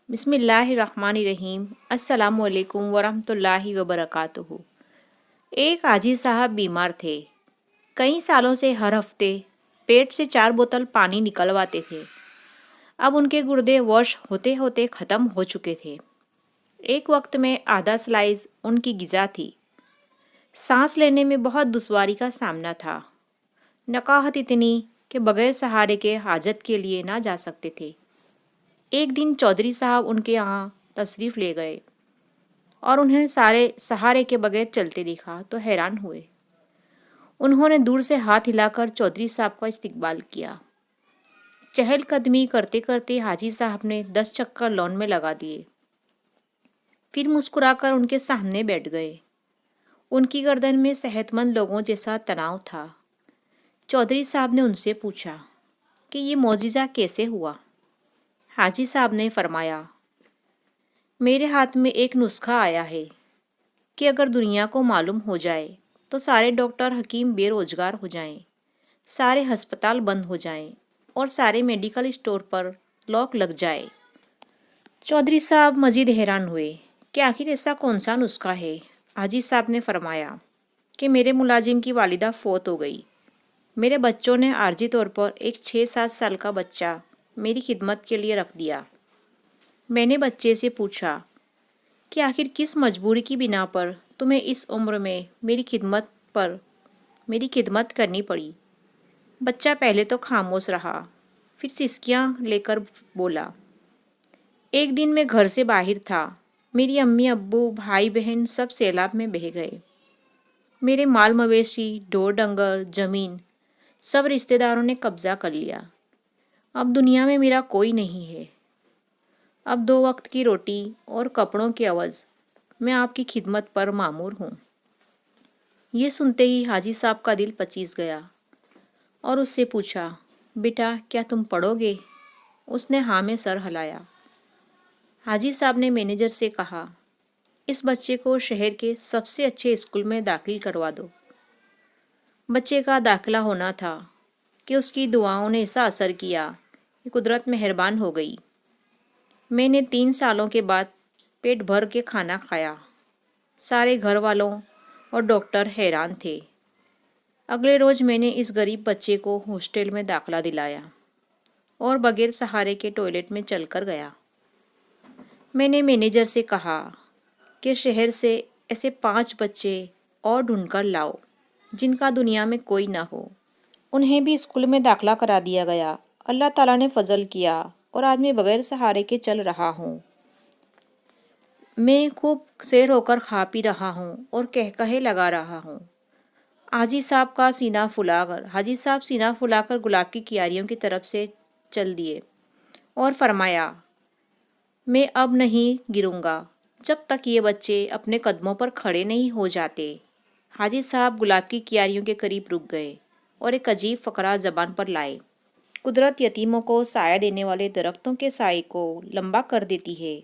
بسم اللہ الرحمن الرحیم۔ السلام علیکم ورحمۃ اللہ وبرکاتہ۔ ایک حاجی صاحب بیمار تھے۔ کئی سالوں سے ہر ہفتے پیٹ سے 4 بوتل پانی نکلواتے تھے۔ اب ان کے گردے واش ہوتے ہوتے ختم ہو چکے تھے۔ ایک وقت میں آدھا سلائز ان کی غذا تھی۔ سانس لینے میں بہت دشواری کا سامنا تھا۔ نقاہت اتنی کہ بغیر سہارے کے حاجت کے لیے نہ جا سکتے تھے۔ ایک دن چودھری صاحب ان کے یہاں تشریف لے گئے اور انہیں سارے سہارے کے بغیر چلتے دیکھا تو حیران ہوئے۔ انہوں نے دور سے ہاتھ ہلا کر چودھری صاحب کا استقبال کیا۔ چہل قدمی کرتے کرتے حاجی صاحب نے 10 چکر لان میں لگا دیے۔ پھر مسکرا کر ان کے سامنے بیٹھ گئے۔ ان کی گردن میں صحت مند لوگوں جیسا تناؤ تھا۔ چودھری صاحب نے ان سے پوچھا کہ یہ معجزہ کیسے ہوا؟ حاجی صاحب نے فرمایا، میرے ہاتھ میں ایک نسخہ آیا ہے کہ اگر دنیا کو معلوم ہو جائے تو سارے ڈاکٹر حکیم بے روزگار ہو جائیں، سارے ہسپتال بند ہو جائیں اور سارے میڈیکل اسٹور پر لاک لگ جائے۔ چودھری صاحب مزید حیران ہوئے کہ آخر ایسا کون سا نسخہ ہے؟ حاجی صاحب نے فرمایا کہ میرے ملازم کی والدہ فوت ہو گئی۔ میرے بچوں نے عارضی طور پر ایک 6-7 سال کا بچہ میری خدمت کے لیے رکھ دیا۔ میں نے بچے سے پوچھا کہ آخر کس مجبوری کی بنا پر تمہیں اس عمر میں میری خدمت کرنی پڑی؟ بچہ پہلے تو خاموش رہا، پھر سسکیاں لے کر بولا، ایک دن میں گھر سے باہر تھا، میری امی ابو بھائی بہن سب سیلاب میں بہہ گئے۔ میرے مال مویشی ڈھور ڈنگر زمین سب رشتہ داروں نے قبضہ کر لیا۔ اب دنیا میں میرا کوئی نہیں ہے۔ اب 2 وقت کی روٹی اور کپڑوں کے عوض میں آپ کی خدمت پر مامور ہوں۔ یہ سنتے ہی حاجی صاحب کا دل پچیس گیا اور اس سے پوچھا، بیٹا کیا تم پڑھو گے؟ اس نے ہاں میں سر ہلایا۔ حاجی صاحب نے مینیجر سے کہا، اس بچے کو شہر کے سب سے اچھے اسکول میں داخل کروا دو۔ بچے کا داخلہ ہونا تھا کہ اس کی دعاؤں نے ایسا اثر کیا کہ قدرت مہربان ہو گئی۔ میں نے 3 سالوں کے بعد پیٹ بھر کے کھانا کھایا۔ سارے گھر والوں اور ڈاکٹر حیران تھے۔ اگلے روز میں نے اس غریب بچے کو ہاسٹل میں داخلہ دلایا اور بغیر سہارے کے ٹوائلٹ میں چل کر گیا۔ میں نے مینیجر سے کہا کہ شہر سے ایسے 5 بچے اور ڈھونڈ کر لاؤ جن کا دنیا میں کوئی نہ ہو۔ انہیں بھی اسکول میں داخلہ کرا دیا گیا۔ اللہ تعالیٰ نے فضل کیا اور آج میں بغیر سہارے کے چل رہا ہوں۔ میں خوب سیر ہو کر کھا پی رہا ہوں اور کہے لگا رہا ہوں۔ حاجی صاحب سینہ پھلا کر گلاب کی کیاریوں کی طرف سے چل دیے اور فرمایا، میں اب نہیں گروں گا جب تک یہ بچے اپنے قدموں پر کھڑے نہیں ہو جاتے۔ حاجی صاحب گلاب کی کیاریوں کے قریب رک گئے اور ایک عجیب فقرہ زبان پر لائے۔ قدرت یتیموں کو سایہ دینے والے درختوں کے سائے کو لمبا کر دیتی ہے۔